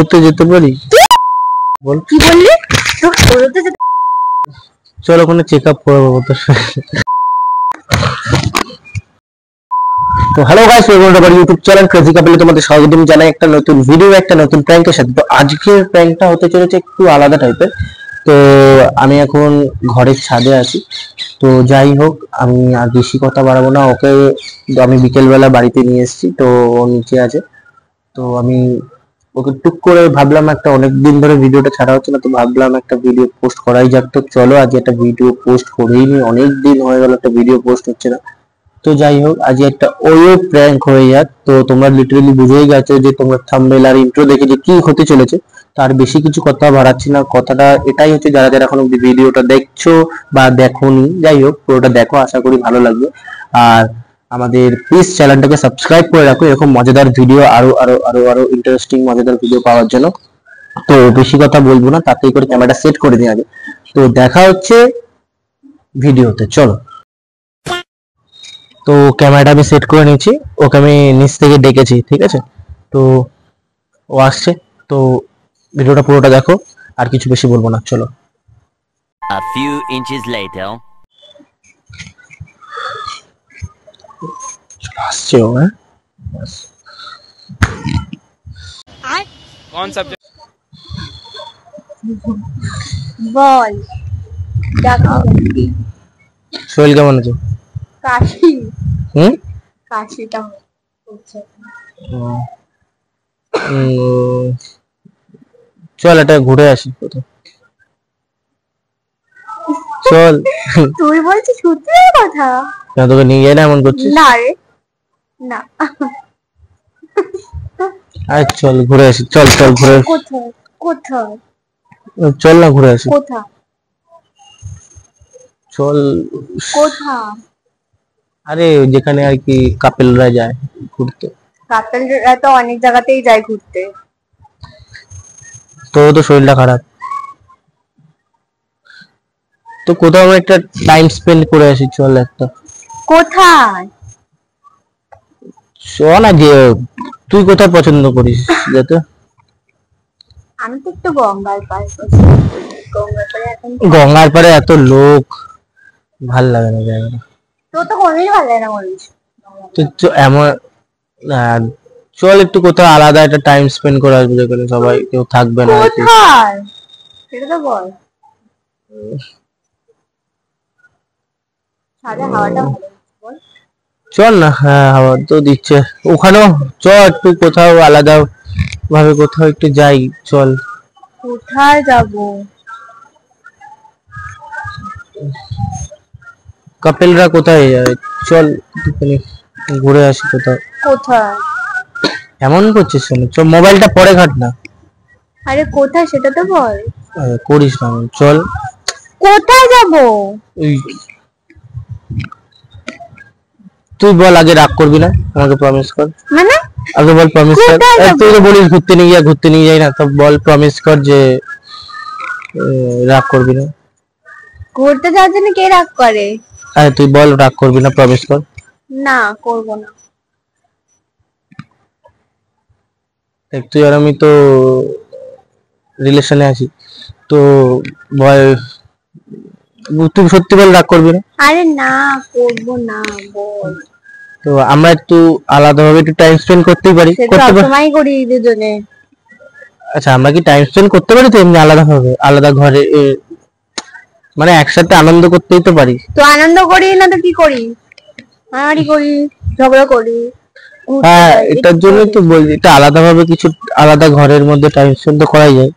ওতে যেতে পারি? বল কি বললি? চল ওখানে চেক আপ করবো তোর। তো hello guys, welcome to our YouTube channel crazy কাপলে তোমাদের স্বাগতম জানাই একটা নতুন ভিডিও, একটা নতুন প্র্যাঙ্কের সাথে। তো আজকের প্র্যাঙ্কটা হতে চলেছে একটু আলাদা টাইপের। তো আমি এখন ঘরের ছাদে আছি। তো যাই হোক, আমি আর বেশি কথা বাড়াবো না। ওকে আমি বিকেলবেলা বাড়িতে নিয়ে এসেছি, তো ও নিচে আছে। তো আমি ওকে টুক করে ভাবলাম, একটা অনেকদিন ধরে ভিডিওটা ছাড়া হচ্ছে না, তো ভাবলাম একটা ভিডিও পোস্ট করাই যাক। তো চলো আজ একটা ভিডিও পোস্ট করেই নি, অনেক দিন হয়ে গেল একটা ভিডিও পোস্ট হচ্ছে না। তো যাই হোক, আজ একটা ওয়ো প্র্যাঙ্ক হয়ে যাক। তো তোমরা লিটারালি বুঝেই গেছো যে তোমরা থাম্বনেল আর ইন্ট্রো দেখে যে কি হতে চলেছে। তার বেশি কিছু কথা বাড়াচ্ছি না, কথাটা এটাই হচ্ছে, যারা যারা এখন অব্দি ভিডিওটা দেখছো বা দেখোনি, যাই হোক পুরোটা দেখো, আশা করি ভালো লাগবে। আর আমাদের প্লিজ চ্যানেলটাকে সাবস্ক্রাইব করে রাখো এরকম মজাদার ভিডিও, আরো আরো আরো আরো ইন্টারেস্টিং মজাদার ভিডিও পাওয়ার জন্য। তো বেশি কথা বলবো না, তাড়াতাড়ি করে ক্যামেরাটা সেট করে দিই আগে। তো দেখা হচ্ছে ভিডিওতে, চলো। তো ক্যামেরাটা আমি সেট করে নিয়েছি, ওকে আমি নিচ থেকে ডেকেছি, ঠিক আছে? তো ও আসছে। তো ভিডিওটা পুরোটা দেখো, আর কিছু বেশি বলবো না, চলো। A few inches later. আসছে ও, হ্যাঁ। कौन सब्जेक्ट? বল। ডাকি সোহেল কেমন আছে? কাশি হুম। কাশিটা হচ্ছে। উম, চল এটা ঘুরে আসি কোথাও, চল। তুই বলছিস সত্যি কথা? কেন তোকে নিয়ে যাই না এমন করছিস? না রে, না। আরে চল ঘুরে আসি, চল চল ঘুরে। কোথায় কোথায় চল না ঘুরে আসি, কোথায় চল। কোথায়? আরে যেখানে আর কি কাপেলরা যায় ঘুরতে। কাপেলরা তো অনেক জায়গাতেই যায় ঘুরতে। তো তো শরীরটা খারাপ, তো কোথাও আমরা একটা টাইম স্পেন্ড করে আসি, চল একটা। কোথায়? চল না, যে তুই কোথায় পছন্দ করিস যেতে? আমি তো একটু গঙ্গার পাড়ে পছন্দ করি। গঙ্গার পাড়ে এখন গঙ্গার পাড়ে এত লোক, ভাল লাগে না জায়গাটা। তো তো কোনোদিনই ভালো লাগে না বলিস। তো এমন আহ, চল একটু কোথাও আলাদা একটা টাইম স্পেন্ড করে আসবো, যেখানে সবাই কেউ থাকবে না আর কি। কোথায় সেটা তো বল। সাদা হাওয়াটা ভালো লাগছে, বল। চল না, হ্যাঁ হাওয়া তো দিচ্ছে ওখানেও। চল একটু কোথাও আলাদা ভাবে কোথাও একটু যাই, চল। কোথায় যাবো? কাপেলরা কোথায় যায়, চল একটুখানি ঘুরে আসি কোথাও। কোথায়? এমন করছিস কেন? চল, মোবাইলটা পরে ঘাট না। আরে কোথায় সেটা তো বল। করিস না এমন, চল। কোথায় যাবো? ওই তুই বল আগে, রাগ করবি না, আমাকে প্রমিস কর। মানে আগে বল প্রমিস কর। কোথায় যাবো? তুই তো বলিস ঘুরতে নিয়ে যাই না, তো বল প্রমিস কর যে রাগ করবি না। ঘুরতে যাওয়ার জন্য কে রাগ করে? আরে তুই বল রাগ করবি না, প্রমিস কর। না, করবো না। দেখ তুই আর আমি তো রিলেশনে আছি, তো বল, তুই সত্যি বল রাগ করবি না। আরে না, করবো না, বল। তো আমরা একটু আলাদাভাবে একটু টাইম স্পেন্ড করতেই পারি, সেটা করতে পারি। সবসময় করি দুজনে। আচ্ছা আমরা কি টাইম স্পেন্ড করতে পারি তো এমনি আলাদাভাবে, আলাদা ঘরে মানে একসাথে আনন্দ করতেই তো পারি। তো আনন্দ করি না তো কি করি? মারামারি করি, ঝগড়া করি, ঘুরতে হ্যাঁ যাই, এটার জন্য তো বলছি, এটা আলাদাভাবে কিছু আলাদা ঘরের মধ্যে টাইম স্পেন্ড তো করাই যায়।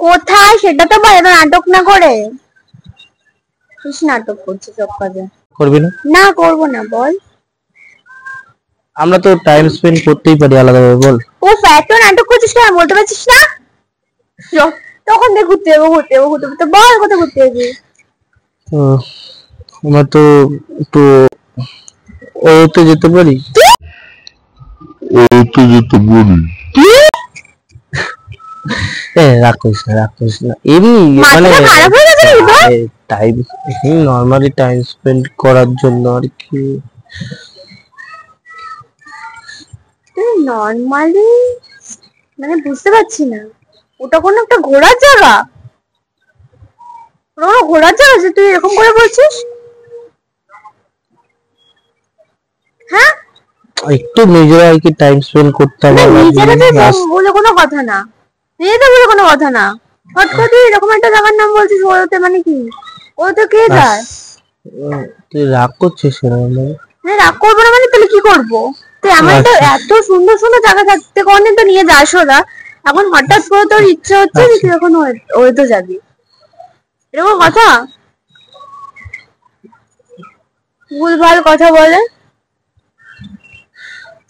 কোথায় সেটা তো বল, এত নাটক না করে। বেশ নাটক করছে সব কাজে। করবি না? না, করবো না, বল। আমরা তো টাইম স্পেন্ড করতেই পারি আলাদাভাবে, বল। ও এত নাটক করছিস কেন, বলতে পারছিস না? তখন দিয়ে ঘুরতে যাবো, বল কোথায় ঘুরতে যাবি? তো আমরা তো একটু ওতে যেতে পারি। রাগ করিস না, রাগ করিস না, এমনি মানে মাথাটা খারাপ হয়ে গেছে নাকি তোর? টাইম নর্মালি টাইম স্পেন্ড করার জন্য আর কি। তুই নর্মালি মানে বুঝতে পারছি না, ওটা কোনো একটা ঘোরার জায়গা? ওটা কোনো ঘোরার জায়গা যে তুই এরকম করে বলছিস? হ্যাঁ, একটু নিজেরা আর কি টাইম স্পেন্ড করতে হবে। নিজেরা বলে কোনো কথা না, নিজেদের বলে কোনো কথা না। হট করে এরকম একটা জায়গার নাম বলছিস, ওতে মানে কি? ও তো কে যায়? তুই রাগ করছিস কেন? রাগ করবো না মানে তাহলে কি করবো? তুই আমার তো এত সুন্দর সুন্দর জায়গা থাকতে কোনদিন তো নিয়ে যাস না, এখন হঠাৎ করে তোর ইচ্ছে হচ্ছে যে তুই এখন ওই তো যাবি, এরকম কথা? ভুলভাল কথা বলে।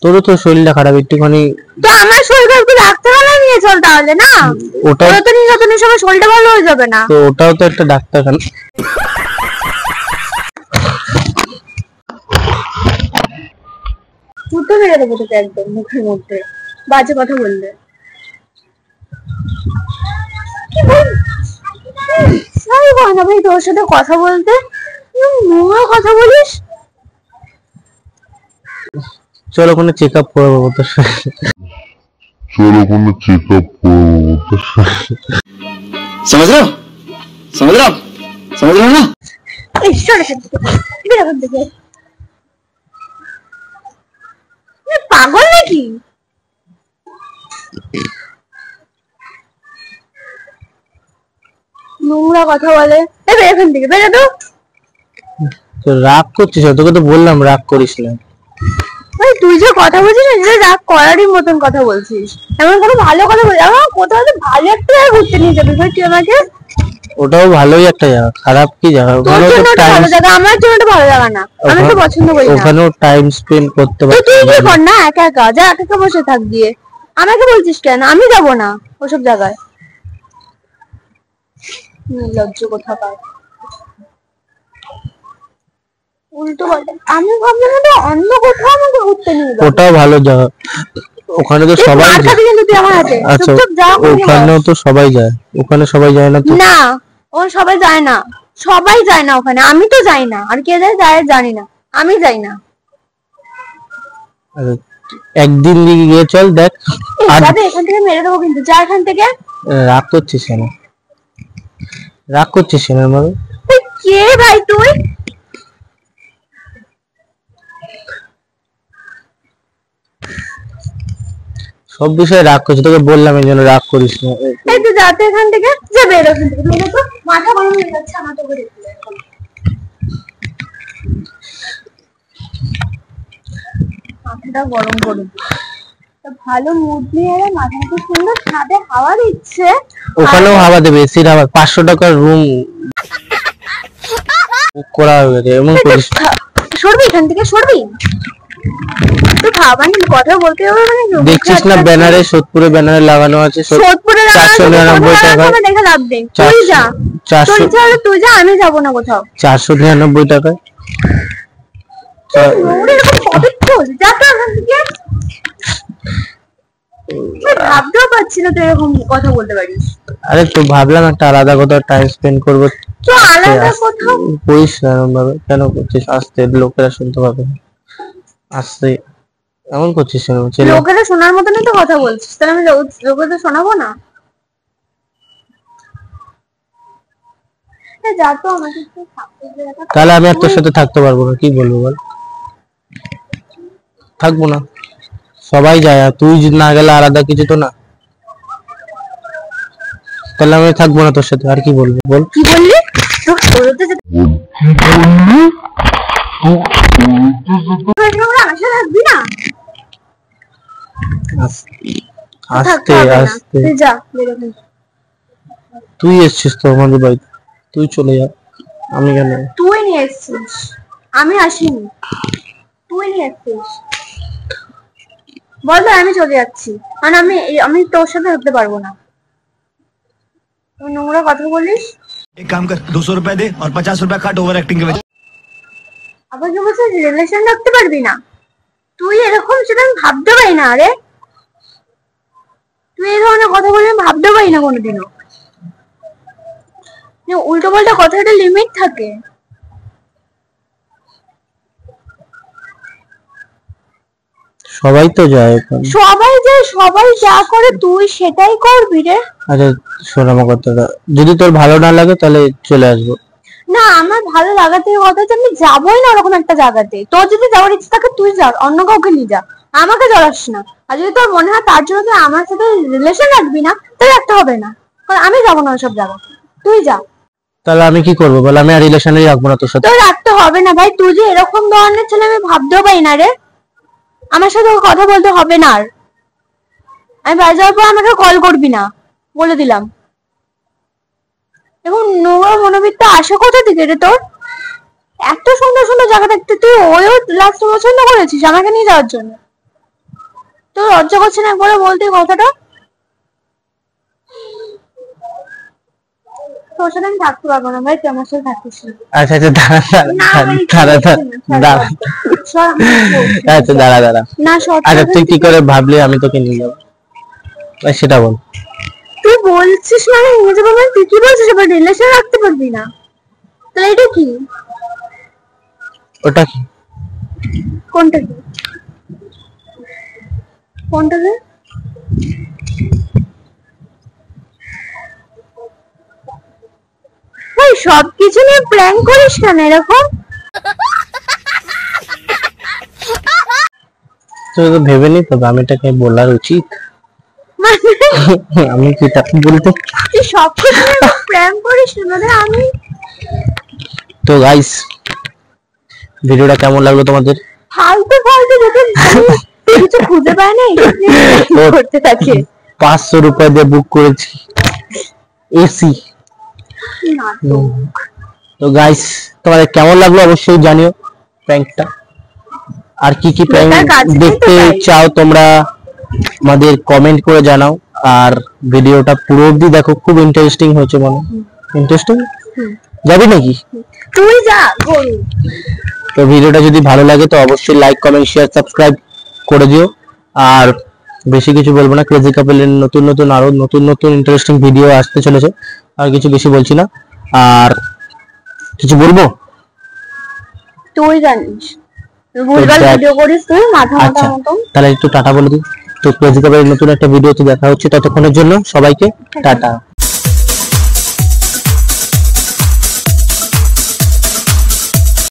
তোরও তো শরীরটা খারাপ একটুখানি। তো আমার শরীরটা একটু ডাক্তারখানায় নিয়ে চল তাহলে না। ওটা তো নির্যাতনের সময় শরীরটা ভালো হয়ে যাবে না? তো ওটাও তো একটা ডাক্তারখানা। তুতো মেরে দেবো তোকে একদম মুখের মধ্যে বাজে কথা বললে। সাই বানা ভাই তোর সাথে কথা বলতে, নোংরা কথা বলিস। চলো ওখানে চেক আপ করবো তোর সাথে। समझ रहे हो समझ रहे हो समझ रहे हो ना। এই সরে এখান থেকে, বের এখান থেকে। এ পাগল নাকি? নোংরা কথা বলে। বের এখান থেকে, বেরো তো। তো রাগ করছিস? তোকে তো বললাম রাগ করিস না। ভাই তুই যে কথা বলছিস না, এটা রাগ করারই মতন কথা বলছিস। এমন কোনো ভালো কথা বলছিস, আমার কোথাও তো ভালো একটা জায়গায় ঘুরতে নিয়ে যাবি ভাই তুই আমাকে। ওটাও ভালোই একটা জায়গা, খারাপ কি জায়গা? তোর জন্য ওটা ভালো জায়গা, আমার জন্য ওটা ভালো জায়গা না, আমি তো পছন্দ করি না। ওখানেও টাইম স্পেন্ড করতে তো পারবি। তুই কি কর না, একা একা যা, একা একা বসে থাক দিয়ে। আমাকে বলছিস কেন? আমি যাব না ওসব জায়গায়। লজ্জ কোথাকার, উল্টো পাল্টা। আমি ভাবলাম না অন্য কোথাও আমাকে ঘুরতে নিয়ে যাবে। ওটাও ভালো জায়গা, ওখানে তো সবাই মার খাবি কিন্তু তুই আমার হাতে। আচ্ছা চুপচাপ যা, ওখানেও তো সবাই যায়, ওখানে সবাই যায় না তো? না, ও সবাই যায় না, সবাই যায় না ওখানে, আমি তো যাই না। আর কে যায় যায় জানি না, আমি যাই না। আচ্ছা, একদিন গিয়ে চল দেখ। আর যাবে এখান থেকে, মেরে দেবো কিন্তু, যা এখান থেকে। রাগ করছিস কেন? রাগ করছিস কেন মানে? তুই কে ভাই তুই? সব বিষয়ে রাগ করছিস, তোকে বললাম এই জন্য রাগ করিস না। এই তুই যাতে এখান থেকে, যা বের এখান থেকে। তুমি তো মাথা গরম হয়ে যাচ্ছে আমার, তোকে দেখলে এখন। মাথাটা গরম করে দিই। তো ভালো মুড নিয়ে এলে মাথাটা খুব সুন্দর ছাদে হাওয়া দিচ্ছে। ওখানেও হাওয়া দেবে, এসির হাওয়া। 500 টাকার রুম করা হয়ে গেছে, এমন করিস। সরবি এখান থেকে, সরবি। তুই মানে কথা বলতে হবে মানে কি? দেখছিস না ব্যানারে, সোদপুরে ব্যানারে লাগানো আছে সোদপুরে 499 টাকা। দেখে লাভ নেই, তুই যা। তোর ইচ্ছা হলে তুই যা, আমি যাবো না কোথাও। 499 টাকায়। নোংরা এরকম কবে চল, যা তো এখান থেকে। আমি ভাবতেও পারছি না তুই এরকম কথা বলতে পারিস। আরে তো ভাবলাম একটা আলাদা কোথাও টাইম স্পেন্ড করবো। তো আলাদা কোথাও করিস না এরকম ভাবে, কেন করছিস? আসতে লোকেরা শুনতে পাবে, আসতে এমন করছিস কেন? ছেলে লোকেরা শোনার মতনই তো কথা বলছিস, তাহলে আমি লোকেদের শোনাবো না? যা তো, আমাকে একটু থাকতে দে। তাহলে আমি আর তোর সাথে থাকতে পারবো না, কি বলবো বল? থাকবো না, সবাই যায়, আর তুই যদি না গেলে আলাদা কিছু তো না। তাহলে আমি থাকবো না তোর সাথে, আর কি বলবো বল? কি বললি? তোর সরতে যেতে আমার সাথে থাকবি না? আস্তে আস্তে। তুই যা, বের এখান থেকে। তুই এসছিস তো আমাদের বাড়িতে, তুই চলে যা, আমি কেন? তুই নিয়ে এসছিস, আমি আসিনি। তুই নিয়ে এসছিস। বল ভাই, আমি চলে যাচ্ছি, কারণ আমি তোর সাথে থাকতে পারবো না। তুই নোংরা কথা বলিস। एक काम कर 200 रुपए दे और 50 रुपए काट ओवर एक्टिंग के वजह। আবার কি বলছিস রিলেশন রাখতে পারবি না? তুই এরকম, সেটা আমি ভাবতে পারি না। আরে তুই এই ধরনের কথা বলে আমি ভাবতে পারি না কোনোদিনও। উল্টো পাল্টা কথা, একটা লিমিট থাকে। সবাই তো যায় এখন। সবাই যা করে তুই সেটাই করবি রে। আচ্ছা শোন আমার কথাটা, যদি তোর ভালো না লাগে তাহলে চলে আসবো। না আমার ভালো লাগাতে কথা হচ্ছে আমি যাবোই না ওরকম একটা জায়গাতে। তোর যদি যাওয়ার ইচ্ছা থাকে তুই যা, অন্য কাউকে নিয়ে যা, আমাকে জড়াস না। আর যদি তোর মনে হয় তার জন্য তুই আমার সাথে রিলেশন রাখবি না, তাই রাখতে হবে না, কারণ আমি যাবো না ওইসব জায়গাতে, তুই যা। তাহলে আমি কি করবো বল? আমি আর রিলেশনেই রাখবো না তোর সাথে। তোর রাখতে হবে না ভাই, তুই যে এরকম ধরনের ছেলে আমি ভাবতেও পারি না রে। আমার সাথে কথা বলতে হবে না আর। আমি বাড়ি যাওয়ার পর আমাকে কল করবি না, বলে দিলাম। এখন নোংরা মনোবৃত্তি আসে কোথা থেকে রে তোর? এত সুন্দর সুন্দর জায়গা দেখতে তুই ওইও লাস্ট পছন্দ করেছিস আমাকে নিয়ে যাওয়ার জন্য? তোর লজ্জা করছে না একবারে বলতে কথাটা? তোর সাথে আমি থাকতে পারবো না ভাই, তুই আমার সাথে থাকিস না। আচ্ছা আচ্ছা দাঁড়া না ভাই, দাঁড়া দাঁড়া সর, আমি বলছি। আচ্ছা দাঁড়া দাঁড়া। না সর। আচ্ছা তুই কি করে ভাবলি আমি তোকে নিয়ে যাবো, সেটা বল। তুই বলছিস মানে নিয়ে যাবো মানে তুই কি বলছিস? এবার রিলেশন রাখতে পারবি না, তাহলে এটা কি? ওটা কি? কোনটা কি? কোনটা কি? ভাই সবকিছু নিয়ে প্ল্যান করিস কেন এরকম? তুই তো ভেবে নি তবে আমি এটাকে বলার উচিত? মানে আমি কি তা বলতে? তুই সবকিছু নিয়ে প্ল্যান করিস না মানে আমি। তো গাইস ভিডিওটা কেমন লাগলো তোমাদের? ফালতু ফালতু দেখে কিছু খুঁজে পায় না, এটা নিয়ে করতে থাকে। 500 রুপিয়া দিয়ে বুক করেছি এসি। না তো। তো গাইস তোমাদের কেমন লাগলো অবশ্যই জানিও প্র্যাঙ্কটা। আর কি কি প্র্যাঙ্ক বেকার কাজ নেই তো দেখতে তাই। চাও তোমরা আমাদের কমেন্ট করে জানাও। আর ভিডিওটা পুরো অবধি দেখো, খুব ইন্টারেস্টিং হয়েছে মনে। ইন্টারেস্টিং যাবি নাকি? তুই যা গরু। তো ভিডিওটা যদি ভালো লাগে তো অবশ্যই লাইক কমেন্ট শেয়ার সাবস্ক্রাইব করে দিও। আর বেশি কিছু বলবো না, ক্রেজি কাপলের নতুন নতুন আরো নতুন নতুন ইন্টারেস্টিং ভিডিও আসতে চলেছে। আর কিছু বেশি বলছি না। আর কিছু বলবো? তুই জানিস ভুলভাল দেখ। ভিডিও করিস তুই মাথা মাথা আচ্ছা মতন। তাহলে একটু টাটা বলে দিই। তো ক্রেজি কাপলের নতুন একটা ভিডিওতে দেখা হচ্ছে, ততক্ষণের জন্য সবাইকে টাটা।